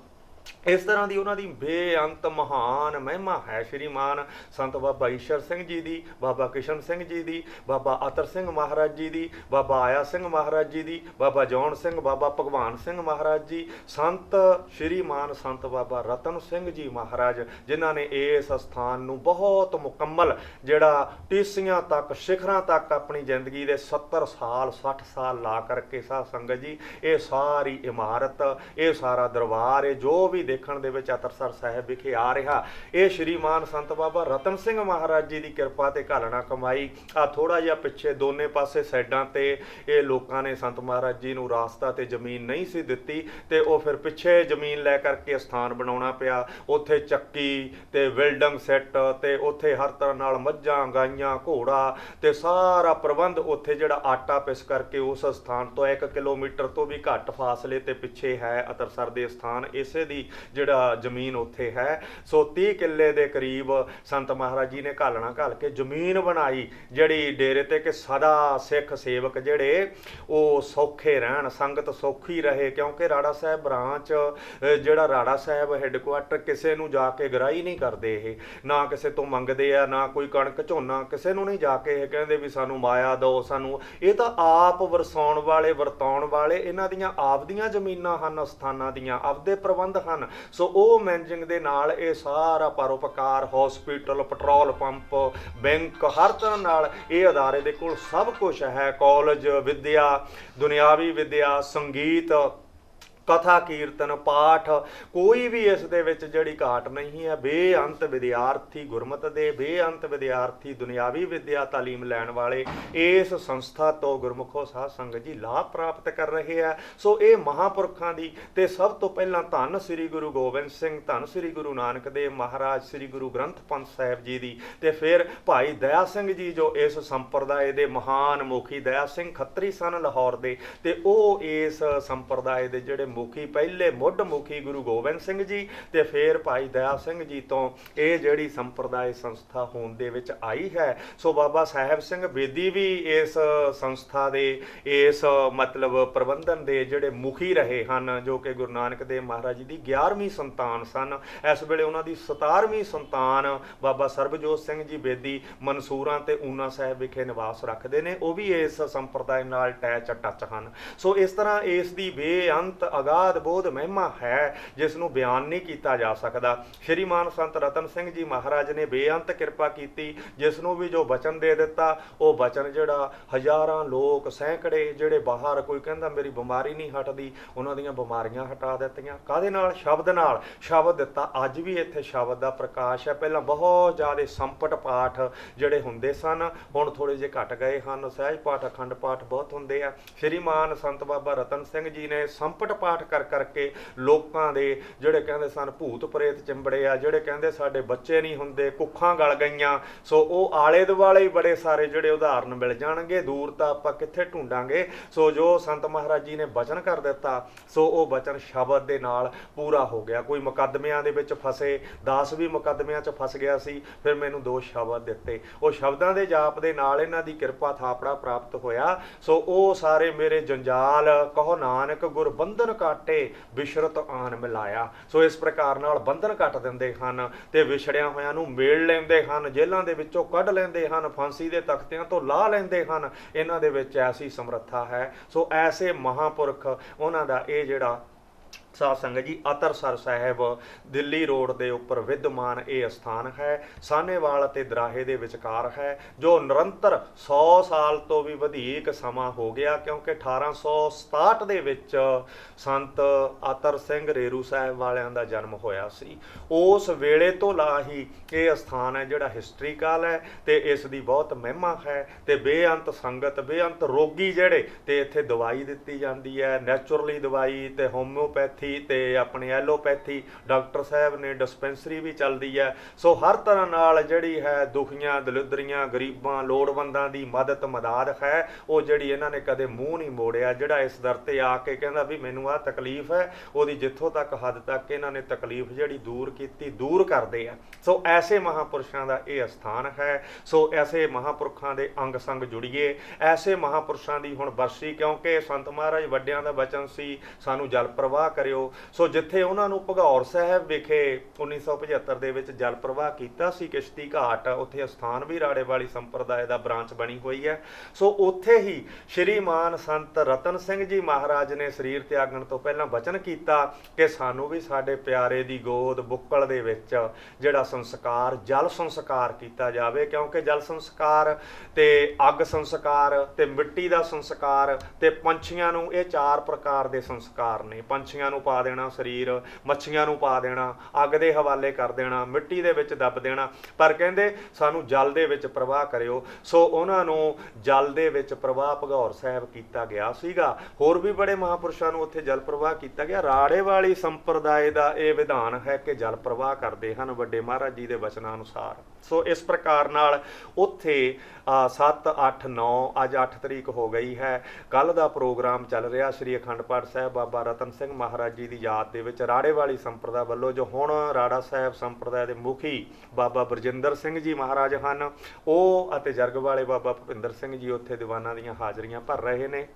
ਇਸ ਤਰ੍ਹਾਂ ਦੀ ਉਹਨਾਂ ਦੀ ਬੇਅੰਤ ਮਹਾਨ ਮਹਿਮਾ ਹੈ। ਸ਼੍ਰੀਮਾਨ ਸੰਤ ਬਾਬਾ ਈਸ਼ਰ ਸਿੰਘ ਜੀ ਦੀ, ਬਾਬਾ ਕਿਸ਼ਨ ਸਿੰਘ ਜੀ ਦੀ, ਬਾਬਾ ਅਤਰ ਸਿੰਘ ਮਹਾਰਾਜ ਜੀ ਦੀ, ਬਾਬਾ ਆਇਆ ਸਿੰਘ ਮਹਾਰਾਜ ਜੀ ਦੀ, ਬਾਬਾ ਜੌਨ ਸਿੰਘ, ਬਾਬਾ ਭਗਵਾਨ ਸਿੰਘ ਮਹਾਰਾਜ ਜੀ, ਸੰਤ ਸ਼੍ਰੀਮਾਨ ਸੰਤ ਬਾਬਾ ਰਤਨ ਸਿੰਘ ਜੀ ਮਹਾਰਾਜ, ਜਿਨ੍ਹਾਂ ਨੇ ਇਸ ਸਥਾਨ ਨੂੰ ਬਹੁਤ ਮੁਕੰਮਲ ਜਿਹੜਾ ਟੀਸੀਆਂ ਤੱਕ, ਸਿਖਰਾਂ ਤੱਕ ਆਪਣੀ ਜ਼ਿੰਦਗੀ ਦੇ 70 ਸਾਲ 60 ਸਾਲ ਲਾ ਕਰਕੇ ਸਾਧ ਸੰਗਤ ਜੀ, ਇਹ ਸਾਰੀ ਇਮਾਰਤ, ਇਹ ਸਾਰਾ ਦਰਬਾਰ, ਇਹ ਜੋ ਵੀ ਦੇਖਣ ਦੇ ਵਿੱਚ ਅੰਮ੍ਰਿਤਸਰ ਸਾਹਿਬ ਵਿਖੇ ਆ ਰਿਹਾ, ਇਹ ਸ਼੍ਰੀਮਾਨ ਸੰਤ ਬਾਬਾ ਰਤਨ ਸਿੰਘ ਮਹਾਰਾਜ ਜੀ ਦੀ ਕਿਰਪਾ ਤੇ ਘਾਲਣਾ ਕਮਾਈ। ਆ ਥੋੜਾ ਜਿਹਾ ਪਿੱਛੇ ਦੋਨੇ ਪਾਸੇ ਸਾਈਡਾਂ ਤੇ ਇਹ ਲੋਕਾਂ ਨੇ ਸੰਤ ਮਹਾਰਾਜ ਜੀ ਨੂੰ ਰਾਸਤਾ ਤੇ ਜ਼ਮੀਨ ਨਹੀਂ ਸੀ ਦਿੱਤੀ, ਤੇ ਉਹ ਫਿਰ ਪਿੱਛੇ ਜ਼ਮੀਨ ਲੈ ਕਰਕੇ ਸਥਾਨ ਬਣਾਉਣਾ ਪਿਆ। ਉੱਥੇ ਚੱਕੀ ਤੇ ਬਿਲਡਿੰਗ ਸੈੱਟ ਤੇ ਉੱਥੇ ਹਰ ਤਰ੍ਹਾਂ ਨਾਲ ਮੱਝਾਂ, ਗਾਈਆਂ, ਘੋੜਾ ਤੇ ਸਾਰਾ ਪ੍ਰਬੰਧ, ਉੱਥੇ ਜਿਹੜਾ ਆਟਾ ਪਿਸ ਕਰਕੇ ਉਸ ਸਥਾਨ ਤੋਂ 1 ਕਿਲੋਮੀਟਰ ਤੋਂ ਵੀ ਘੱਟ ਫਾਸਲੇ ਤੇ ਪਿੱਛੇ ਹੈ ਅੰਮ੍ਰਿਤਸਰ ਦੇ ਸਥਾਨ, ਇਸੇ ਦੀ ਜਿਹੜਾ ਜ਼ਮੀਨ ਉੱਥੇ ਹੈ। ਸੋ 30 ਕਿੱਲੇ ਦੇ ਕਰੀਬ ਸੰਤ ਮਹਾਰਾਜ ਜੀ ਨੇ ਘਾਲਣਾ ਘਾਲ ਕੇ ਜ਼ਮੀਨ ਬਣਾਈ, ਜਿਹੜੀ ਡੇਰੇ ਤੇ ਕਿ ਸਦਾ ਸਿੱਖ ਸੇਵਕ ਜਿਹੜੇ ਉਹ ਸੌਖੇ ਰਹਿਣ, ਸੰਗਤ ਸੌਖੀ ਰਹੇ, ਕਿਉਂਕਿ ਰਾੜਾ ਸਾਹਿਬ ਬ੍ਰਾਂਚ ਜਿਹੜਾ ਰਾੜਾ ਸਾਹਿਬ ਹੈੱਡਕੁਆਟਰ, ਕਿਸੇ ਨੂੰ ਜਾ ਕੇ ਗਰਾਈ ਨਹੀਂ ਕਰਦੇ, ਇਹ ਨਾ ਕਿਸੇ ਤੋਂ ਮੰਗਦੇ ਆ, ਨਾ ਕੋਈ ਕਣਕ ਝੋਨਾ ਕਿਸੇ ਨੂੰ ਨਹੀਂ ਜਾ ਕੇ ਇਹ ਕਹਿੰਦੇ ਵੀ ਸਾਨੂੰ ਮਾਇਆ ਦਿਓ ਸਾਨੂੰ, ਇਹ ਤਾਂ ਆਪ ਵਰਸਾਉਣ ਵਾਲੇ, ਵਰਤਾਉਣ ਵਾਲੇ, ਇਹਨਾਂ ਦੀਆਂ ਆਪਦੀਆਂ ਜ਼ਮੀਨਾਂ ਹਨ, ਸਥਾਨਾਂ ਦੀਆਂ ਆਪਦੇ ਪ੍ਰਬੰਧ ਹਨ। ਸੋ ਉਹ ਮੈਨੇਜਿੰਗ ਦੇ ਨਾਲ ਇਹ ਸਾਰਾ ਪਰਉਪਕਾਰ, ਹਸਪੀਟਲ, ਪੈਟਰੋਲ ਪੰਪ, ਬੈਂਕ, ਹਰ ਤਰ੍ਹਾਂ ਨਾਲ ਇਹ ਅਦਾਰੇ ਦੇ ਕੋਲ ਸਭ ਕੁਝ ਹੈ। ਕਾਲਜ, ਵਿੱਦਿਆ, ਦੁਨਿਆਵੀ ਵਿੱਦਿਆ, ਸੰਗੀਤ, ਕਥਾ ਕੀਰਤਨ, ਪਾਠ, ਕੋਈ ਵੀ ਇਸ ਦੇ ਵਿੱਚ ਜਿਹੜੀ ਘਾਟ ਨਹੀਂ ਹੈ। ਬੇਅੰਤ ਵਿਦਿਆਰਥੀ ਗੁਰਮਤਿ ਦੇ, ਬੇਅੰਤ ਵਿਦਿਆਰਥੀ ਦੁਨਿਆਵੀ ਵਿੱਦਿਆ ਤਾਲੀਮ ਲੈਣ ਵਾਲੇ ਇਸ ਸੰਸਥਾ ਤੋਂ ਗੁਰਮੁਖੋ ਸਾਧ ਸੰਗਤ ਜੀ ਲਾਭ ਪ੍ਰਾਪਤ ਕਰ ਰਹੇ ਆ। ਸੋ ਇਹ ਮਹਾਂਪੁਰਖਾਂ ਦੀ, ਤੇ ਸਭ ਤੋਂ ਪਹਿਲਾਂ ਧੰਨ ਸ੍ਰੀ ਗੁਰੂ ਗੋਬਿੰਦ ਸਿੰਘ, ਧੰਨ ਸ੍ਰੀ ਗੁਰੂ ਨਾਨਕ ਦੇਵ ਮਹਾਰਾਜ, ਸ੍ਰੀ ਗੁਰੂ ਗ੍ਰੰਥ ਪੰਥ ਸਾਹਿਬ ਜੀ ਦੀ, ਤੇ ਫਿਰ ਭਾਈ ਦਇਆ ਸਿੰਘ ਜੀ ਜੋ ਇਸ ਸੰਪਰਦਾਇ ਦੇ ਮਹਾਨ ਮੁਖੀ, ਦਇਆ ਸਿੰਘ ਖੱਤਰੀ ਸਨ ਲਾਹੌਰ ਦੇ, ਤੇ ਉਹ ਇਸ ਸੰਪਰਦਾਇ ਦੇ ਜਿਹੜੇ ਮੁਖੀ, ਪਹਿਲੇ ਮੁੱਢ ਮੁਖੀ ਗੁਰੂ ਗੋਬਿੰਦ ਸਿੰਘ ਜੀ, ਤੇ ਫਿਰ ਭਾਈ ਦਇਆ ਸਿੰਘ ਜੀ ਤੋਂ ਇਹ ਜਿਹੜੀ ਸੰਪਰਦਾਇ ਸੰਸਥਾ ਹੋਣ ਦੇ ਵਿੱਚ ਆਈ ਹੈ। ਸੋ ਬਾਬਾ ਸਾਹਿਬ ਸਿੰਘ ਬੇਦੀ ਵੀ ਇਸ ਸੰਸਥਾ ਦੇ, ਇਸ ਮਤਲਬ ਪ੍ਰਬੰਧਨ ਦੇ ਜਿਹੜੇ ਮੁਖੀ ਰਹੇ ਹਨ, ਜੋ ਕਿ ਗੁਰੂ ਨਾਨਕ ਦੇਵ ਮਹਾਰਾਜ ਜੀ ਦੀ 11ਵੀਂ ਸੰਤਾਨ ਸਨ। ਇਸ ਵੇਲੇ ਉਹਨਾਂ ਦੀ 17ਵੀਂ ਸੰਤਾਨ ਬਾਬਾ ਸਰਬਜੋਤ ਸਿੰਘ ਜੀ ਬੇਦੀ ਮਨਸੂਰਾਂ ਤੇ ਊਨਾ ਸਾਹਿਬ ਵਿਖੇ ਨਿਵਾਸ ਰੱਖਦੇ ਨੇ, ਉਹ ਵੀ ਇਸ ਸੰਪਰਦਾਇ ਨਾਲ ਟੱਚ ਹਨ। ਸੋ ਇਸ ਤਰ੍ਹਾਂ ਇਸ ਦੀ ਬੇਅੰਤ ਅਗਾਧ ਬੋਧ ਮਹਿਮਾ ਹੈ, ਜਿਸ ਨੂੰ ਬਿਆਨ ਨਹੀਂ ਕੀਤਾ ਜਾ ਸਕਦਾ। ਸ਼੍ਰੀਮਾਨ ਸੰਤ ਰਤਨ ਸਿੰਘ ਜੀ ਮਹਾਰਾਜ ਨੇ ਬੇਅੰਤ ਕਿਰਪਾ ਕੀਤੀ, ਜਿਸ ਨੂੰ ਵੀ ਜੋ ਬਚਨ ਦੇ ਦਿੱਤਾ, ਉਹ ਬਚਨ ਜਿਹੜਾ ਹਜ਼ਾਰਾਂ ਲੋਕ, ਸੈਂਕੜੇ ਜਿਹੜੇ ਬਾਹਰ, ਕੋਈ ਕਹਿੰਦਾ ਮੇਰੀ ਬਿਮਾਰੀ ਨਹੀਂ ਹਟਦੀ, ਉਹਨਾਂ ਦੀਆਂ ਬਿਮਾਰੀਆਂ ਹਟਾ ਦਿੱਤੀਆਂ। ਕਾਹਦੇ ਨਾਲ? ਸ਼ਬਦ ਨਾਲ। ਸ਼ਬਦ ਦਿੱਤਾ। ਅੱਜ ਵੀ ਇੱਥੇ ਸ਼ਬਦ ਦਾ ਪ੍ਰਕਾਸ਼ ਹੈ। ਪਹਿਲਾਂ ਬਹੁਤ ਜ਼ਿਆਦਾ ਸੰਪਟ ਪਾਠ ਜਿਹੜੇ ਹੁੰਦੇ ਸਨ, ਹੁਣ ਥੋੜੇ ਜਿਹੇ ਘਟ ਗਏ ਹਨ। ਸਹਿਜ ਪਾਠ, ਅਖੰਡ ਪਾਠ ਬਹੁਤ ਹੁੰਦੇ ਆ। ਸ਼੍ਰੀਮਾਨ ਸੰਤ ਬਾਬਾ ਰਤਨ ਸਿੰਘ ਜੀ ਨੇ ਸੰਪਟ ਪਾਠ ਕਰ ਕਰਕੇ ਲੋਕਾਂ ਦੇ ਜਿਹੜੇ ਕਹਿੰਦੇ ਸਨ ਭੂਤ ਪ੍ਰੇਤ ਚਿੰਬੜੇ ਆ, ਜਿਹੜੇ ਕਹਿੰਦੇ ਸਾਡੇ ਬੱਚੇ ਨਹੀਂ ਹੁੰਦੇ, ਕੁੱਖਾਂ ਗਲ ਗਈਆਂ, ਸੋ ਉਹ ਆਲੇ ਦੁਆਲੇ ਹੀ ਬੜੇ ਸਾਰੇ ਜਿਹੜੇ ਉਦਾਹਰਨ ਮਿਲ ਜਾਣਗੇ। ਦੂਰ ਤਾਂ ਆਪਾਂ ਕਿੱਥੇ ਢੂੰਡਾਂਗੇ। ਸੋ ਜੋ ਸੰਤ ਮਹਾਰਾਜ ਜੀ ਨੇ ਬਚਨ ਕਰ ਦਿੱਤਾ, ਸੋ ਉਹ ਬਚਨ ਸ਼ਬਦ ਦੇ ਨਾਲ ਪੂਰਾ ਹੋ ਗਿਆ। ਕੋਈ ਮੁਕੱਦਮਿਆਂ ਦੇ ਵਿੱਚ ਫਸੇ, 10 ਵੀ ਮੁਕੱਦਮਿਆਂ 'ਚ ਫਸ ਗਿਆ ਸੀ, ਫਿਰ ਮੈਨੂੰ 2 ਸ਼ਬਦ ਦਿੱਤੇ। ਉਹ ਸ਼ਬਦਾਂ ਦੇ ਜਾਪ ਦੇ ਨਾਲ ਇਹਨਾਂ ਦੀ ਕਿਰਪਾ ਥਾਪੜਾ ਪ੍ਰਾਪਤ ਹੋਇਆ। ਸੋ ਉਹ ਸਾਰੇ ਮੇਰੇ ਜੰਜਾਲ ਕਹੋ ਨਾਨਕ ਗੁਰ ਬੰਧਨ ਕਾਟੇ ਵਿਸ਼ਰਤ ਆਨ ਮਿਲਾਇਆ। ਸੋ ਇਸ ਪ੍ਰਕਾਰ ਨਾਲ ਬੰਧਨ ਕੱਟ ਦਿੰਦੇ ਹਨ ਤੇ ਵਿਛੜਿਆਂ ਹੋਇਆਂ ਨੂੰ ਮੇਲ ਲੈਂਦੇ ਹਨ, ਜੇਲ੍ਹਾਂ ਦੇ ਵਿੱਚੋਂ ਕੱਢ ਲੈਂਦੇ ਹਨ, ਫਾਂਸੀ ਦੇ ਤਖਤਿਆਂ ਤੋਂ ਲਾਹ ਲੈਂਦੇ ਹਨ। ਇਹਨਾਂ ਦੇ ਵਿੱਚ ਐਸੀ ਸਮਰੱਥਾ ਹੈ। ਸੋ ਐਸੇ ਮਹਾਂਪੁਰਖ, ਉਹਨਾਂ ਦਾ ਇਹ ਜਿਹੜਾ ਸਾਧ ਸੰਗਤ ਜੀ ਅੰਮ੍ਰਿਤਸਰ ਸਾਹਿਬ ਦਿੱਲੀ ਰੋਡ ਦੇ ਉੱਪਰ ਵਿਦਮਾਨ ਇਹ ਸਥਾਨ ਹੈ। ਸਾਹਨੇਵਾਲ ਅਤੇ ਦਰਾਹੇ ਦੇ ਵਿਚਕਾਰ ਹੈ, ਜੋ ਨਿਰੰਤਰ 100 ਸਾਲ ਤੋਂ ਵੀ ਵਧੇਕ ਸਮਾਂ ਹੋ ਗਿਆ, ਕਿਉਂਕਿ 1867 ਦੇ ਵਿੱਚ ਸੰਤ ਅਤਰ ਸਿੰਘ ਰੇਰੂ ਸਾਹਿਬ ਵਾਲਿਆਂ ਦਾ ਜਨਮ ਹੋਇਆ ਸੀ। ਉਸ ਵੇਲੇ ਤੋਂ ਲਾ ਹੀ ਇਹ ਸਥਾਨ ਹੈ ਜਿਹੜਾ ਹਿਸਟਰੀਕਲ ਹੈ, ਤੇ ਇਸ ਦੀ ਬਹੁਤ ਮਹਿਮਾ ਹੈ। ਤੇ ਬੇਅੰਤ ਸੰਗਤ, ਬੇਅੰਤ ਰੋਗੀ ਜਿਹੜੇ, ਤੇ ਇੱਥੇ ਦਵਾਈ ਦਿੱਤੀ ਜਾਂਦੀ ਹੈ, ਨੈਚੁਰਲੀ ਦਵਾਈ ਤੇ ਹੋਮਿਓਪੈਥੀ ਹੋਮਿਓਪੈਥੀ ਤੇ ਆਪਣੀ ਐਲੋਪੈਥੀ, ਡਾਕਟਰ ਸਾਹਿਬ ਨੇ ਡਿਸਪੈਂਸਰੀ ਵੀ ਚੱਲਦੀ ਹੈ। ਸੋ ਹਰ ਤਰ੍ਹਾਂ ਨਾਲ ਜਿਹੜੀ ਹੈ ਦੁਖੀਆਂ ਦਲਿੱਦਰੀਆਂ ਗਰੀਬਾਂ ਲੋੜਵੰਦਾਂ ਦੀ ਮਦਦ ਹੈ ਉਹ ਜਿਹੜੀ ਇਹਨਾਂ ਨੇ ਕਦੇ ਮੂੰਹ ਨਹੀਂ ਮੋੜਿਆ। ਜਿਹੜਾ ਇਸ ਦਰ ਤੇ ਆ ਕੇ ਕਹਿੰਦਾ ਵੀ ਮੈਨੂੰ ਆਹ ਤਕਲੀਫ ਹੈ, ਉਹਦੀ ਜਿੱਥੋਂ ਤੱਕ ਹੱਦ ਤੱਕ ਇਹਨਾਂ ਨੇ ਤਕਲੀਫ ਜਿਹੜੀ ਦੂਰ ਕੀਤੀ, ਦੂਰ ਕਰਦੇ ਆ। ਸੋ ਐਸੇ ਮਹਾਂਪੁਰਸ਼ਾਂ ਦਾ ਇਹ ਅਸਥਾਨ ਹੈ। ਸੋ ਐਸੇ ਮਹਾਂਪੁਰਖਾਂ ਦੇ ਅੰਗ ਸੰਗ ਜੁੜੀਏ। ਐਸੇ ਮਹਾਂਪੁਰਸ਼ਾਂ ਦੀ ਹੁਣ ਬਰਸੀ, ਕਿਉਂਕਿ ਸੰਤ ਮਹਾਰਾਜ ਵੱਡਿਆਂ ਦਾ ਬਚਨ ਸੀ ਸਾਨੂੰ ਜਲ ਪ੍ਰਵਾਹ ਕਰਿਓ। ਸੋ ਜਿੱਥੇ ਉਹਨਾਂ ਨੂੰ ਭਗੌਰ ਸਾਹਿਬ ਵਿਖੇ 1975 ਦੇ ਵਿੱਚ ਜਲ ਪ੍ਰਵਾਹ ਕੀਤਾ ਸੀ ਕਿਸ਼ਤੀ ਘਾਟ, ਉੱਥੇ ਅਸਥਾਨ ਵੀ ਰਾੜੇ ਵਾਲੀ ਸੰਪਰਦਾਇ ਦਾ ਬ੍ਰਾਂਚ ਬਣੀ ਹੋਈ ਹੈ। ਸੋ ਉੱਥੇ ਹੀ ਸ਼੍ਰੀਮਾਨ ਸੰਤ ਰਤਨ ਸਿੰਘ ਜੀ ਮਹਾਰਾਜ ਨੇ ਸਰੀਰ ਤਿਆਗਣ ਤੋਂ ਪਹਿਲਾਂ ਬਚਨ ਕੀਤਾ ਕਿ ਸਾਨੂੰ ਵੀ ਸਾਡੇ ਪਿਆਰੇ ਦੀ ਗੋਦ ਬੁੱਕਲ ਦੇ ਵਿੱਚ ਜਿਹੜਾ ਸੰਸਕਾਰ ਜਲ ਸੰਸਕਾਰ ਕੀਤਾ ਜਾਵੇ, ਕਿਉਂਕਿ ਜਲ ਸੰਸਕਾਰ ਤੇ ਅੱਗ ਸੰਸਕਾਰ ਤੇ ਮਿੱਟੀ ਦਾ ਸੰਸਕਾਰ ਤੇ ਪੰਛੀਆਂ ਨੂੰ, ਇਹ 4 ਪ੍ਰਕਾਰ ਦੇ ਸੰਸਕਾਰ ਨੇ। ਪੰਛੀਆਂ ਨੂੰ ਪਾ ਦੇਣਾ ਸਰੀਰ, ਮੱਛੀਆਂ ਨੂੰ ਪਾ ਦੇਣਾ, ਅੱਗ ਦੇ ਹਵਾਲੇ ਕਰ ਦੇਣਾ, ਮਿੱਟੀ ਦੇ ਵਿੱਚ ਦੱਬ ਦੇਣਾ, ਪਰ ਕਹਿੰਦੇ ਸਾਨੂੰ ਜਲ ਦੇ ਵਿੱਚ ਪ੍ਰਵਾਹ ਕਰਿਓ। ਸੋ ਉਹਨਾਂ ਨੂੰ ਜਲ ਦੇ ਵਿੱਚ ਪ੍ਰਵਾਹ ਭਗੌਰ ਸਾਹਿਬ ਕੀਤਾ ਗਿਆ ਸੀਗਾ। ਹੋਰ ਵੀ ਬੜੇ ਮਹਾਂਪੁਰਸ਼ਾਂ ਨੂੰ ਉੱਥੇ ਜਲ ਪ੍ਰਵਾਹ ਕੀਤਾ ਗਿਆ। ਰਾੜੇ ਵਾਲੀ ਸੰਪਰਦਾਇ ਦਾ ਇਹ ਵਿਧਾਨ ਹੈ ਕਿ ਜਲ ਪ੍ਰਵਾਹ ਕਰਦੇ ਹਨ ਵੱਡੇ ਮਹਾਰਾਜ ਜੀ ਦੇ ਵਚਨਾਂ ਅਨੁਸਾਰ। ਸੋ ਇਸ ਪ੍ਰਕਾਰ ਨਾਲ ਉੱਥੇ 7, 8, 9 ਅੱਜ 8 ਤਰੀਕ ਹੋ ਗਈ ਹੈ। ਕੱਲ੍ਹ ਦਾ ਪ੍ਰੋਗਰਾਮ ਚੱਲ ਰਿਹਾ ਸ੍ਰੀ ਅਖੰਡ ਪਾਠ ਸਾਹਿਬ ਬਾਬਾ ਰਤਨ ਸਿੰਘ ਮਹਾਰਾਜ ਜੀ ਦੀ ਯਾਦ ਦੇ ਵਿੱਚ ਰਾੜੇ ਵਾਲੀ ਸੰਪਰਦਾ ਵੱਲੋਂ, ਜੋ ਹੁਣ ਰਾੜਾ ਸਾਹਿਬ ਸੰਪਰਦਾ ਦੇ ਮੁਖੀ ਬਾਬਾ ਬਰਜਿੰਦਰ ਸਿੰਘ ਜੀ ਮਹਾਰਾਜ ਹਨ, ਉਹ ਅਤੇ ਜਰਗ ਵਾਲੇ ਬਾਬਾ ਭੁਪਿੰਦਰ ਸਿੰਘ ਜੀ ਉੱਥੇ ਦੀਵਾਨਾਂ ਦੀਆਂ ਹਾਜ਼ਰੀਆਂ ਭਰ ਰਹੇ ਨੇ।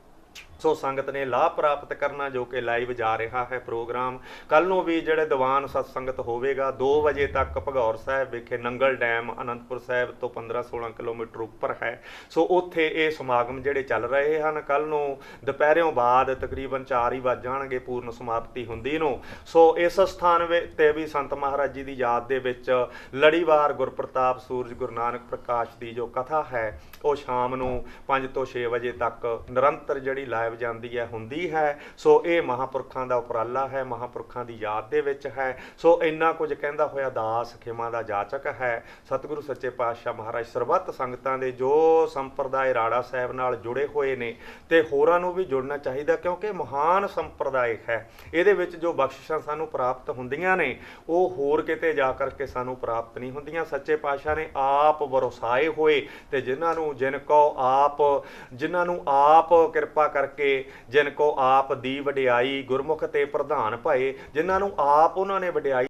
ਸੋ ਸੰਗਤ ਨੇ ਲਾਭ ਪ੍ਰਾਪਤ ਕਰਨਾ, ਜੋ ਕਿ ਲਾਈਵ ਜਾ ਰਿਹਾ ਹੈ ਪ੍ਰੋਗਰਾਮ। ਕੱਲ੍ਹ ਨੂੰ ਵੀ ਜਿਹੜੇ ਦੀਵਾਨ ਸਤਸੰਗਤ ਹੋਵੇਗਾ 2 ਵਜੇ ਤੱਕ ਭਗੌਰ ਸਾਹਿਬ ਵਿਖੇ ਨੰਗਲ ਡੈਮ ਅਨੰਦਪੁਰ ਸਾਹਿਬ ਤੋਂ 15-16 ਕਿਲੋਮੀਟਰ ਉੱਪਰ ਹੈ। ਸੋ ਉੱਥੇ ਇਹ ਸਮਾਗਮ ਜਿਹੜੇ ਚੱਲ ਰਹੇ ਹਨ। ਕੱਲ੍ਹ ਨੂੰ ਦੁਪਹਿਰਿਓਂ ਬਾਅਦ ਤਕਰੀਬਨ 4 ਹੀ ਵੱਜ ਜਾਣਗੇ ਪੂਰਨ ਸਮਾਪਤੀ ਹੁੰਦੀ ਨੂੰ। ਸੋ ਇਸ ਸਥਾਨ ਤੇ ਵੀ ਸੰਤ ਮਹਾਰਾਜ ਜੀ ਦੀ ਯਾਦ ਦੇ ਵਿੱਚ ਲੜੀਵਾਰ ਗੁਰਪ੍ਰਤਾਪ ਸੂਰਜ ਗੁਰੂ ਨਾਨਕ ਪ੍ਰਕਾਸ਼ ਦੀ ਜੋ ਕਥਾ ਹੈ ਉਹ ਸ਼ਾਮ ਨੂੰ 5 ਤੋਂ 6 ਵਜੇ ਤੱਕ ਨਿਰੰਤਰ ਜਿਹੜੀ ਲਾਈਵ ਜਾਂਦੀ ਹੈ ਹੁੰਦੀ ਹੈ। ਸੋ ਇਹ ਮਹਾਂਪੁਰਖਾਂ ਦਾ ਉਪਰਾਲਾ ਹੈ, ਮਹਾਂਪੁਰਖਾਂ ਦੀ ਯਾਦ ਦੇ ਵਿੱਚ ਹੈ। ਸੋ ਇੰਨਾ ਕੁਝ ਕਹਿੰਦਾ ਹੋਇਆ ਦਾਸ ਖਿਮਾ ਦਾ ਜਾਚਕ ਹੈ। ਸਤਿਗੁਰੂ ਸੱਚੇ ਪਾਤਸ਼ਾਹ ਮਹਾਰਾਜ ਸਰਬੱਤ ਸੰਗਤਾਂ ਦੇ ਜੋ ਸੰਪਰਦਾਇ ਰਾੜਾ ਸਾਹਿਬ ਨਾਲ ਜੁੜੇ ਹੋਏ ਨੇ ਤੇ ਹੋਰਾਂ ਨੂੰ ਵੀ ਜੁੜਨਾ ਚਾਹੀਦਾ, ਕਿਉਂਕਿ ਮਹਾਨ ਸੰਪਰਦਾਇ ਹੈ। ਇਹਦੇ ਵਿੱਚ ਜੋ ਬਖਸ਼ਿਸ਼ਾਂ ਸਾਨੂੰ ਪ੍ਰਾਪਤ ਹੁੰਦੀਆਂ ਨੇ ਉਹ ਹੋਰ ਕਿਤੇ ਜਾ ਕਰਕੇ ਸਾਨੂੰ ਪ੍ਰਾਪਤ ਨਹੀਂ ਹੁੰਦੀਆਂ। ਸੱਚੇ ਪਾਤਸ਼ਾਹ ਨੇ ਆਪ ਵਰਸਾਏ ਹੋਏ ਤੇ ਜਿਨ੍ਹਾਂ ਨੂੰ ਆਪ ਕਿਰਪਾ ਕਰਕੇ ਜਿਨ ਕੋ ਆਪ ਦੀ ਵਡਿਆਈ ਗੁਰਮੁਖ ਤੇ ਪ੍ਰਧਾਨ ਭਏ, ਜਿਨ੍ਹਾਂ ਨੂੰ ਆਪ ਉਹਨਾਂ ਨੇ ਵਡਿਆਈ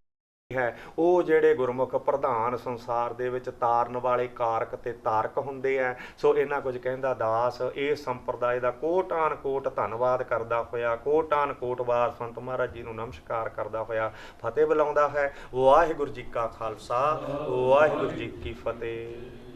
ਹੈ, ਉਹ ਜਿਹੜੇ ਗੁਰਮੁਖ ਪ੍ਰਧਾਨ ਸੰਸਾਰ ਦੇ ਵਿੱਚ ਤਾਰਨ ਵਾਲੇ ਕਾਰਕ ਤੇ ਤਾਰਕ ਹੁੰਦੇ ਆ। ਸੋ ਇਹਨਾਂ ਕੁਝ ਕਹਿੰਦਾ ਦਾਸ ਇਹ ਸੰਪਰਦਾਇ ਦਾ ਕੋਟਾਨ ਕੋਟ ਧੰਨਵਾਦ ਕਰਦਾ ਹੋਇਆ, ਕੋਟਾਨ ਕੋਟ ਵਾਰ ਸੰਤ ਮਹਾਰਾਜ ਜੀ ਨੂੰ ਨਮਸਕਾਰ ਕਰਦਾ ਹੋਇਆ ਫਤਿਹ ਬੁਲਾਉਂਦਾ ਹੈ। ਵਾਹਿਗੁਰੂ ਜੀ ਕਾ ਖਾਲਸਾ, ਵਾਹਿਗੁਰੂ ਜੀ ਕੀ ਫਤਿਹ।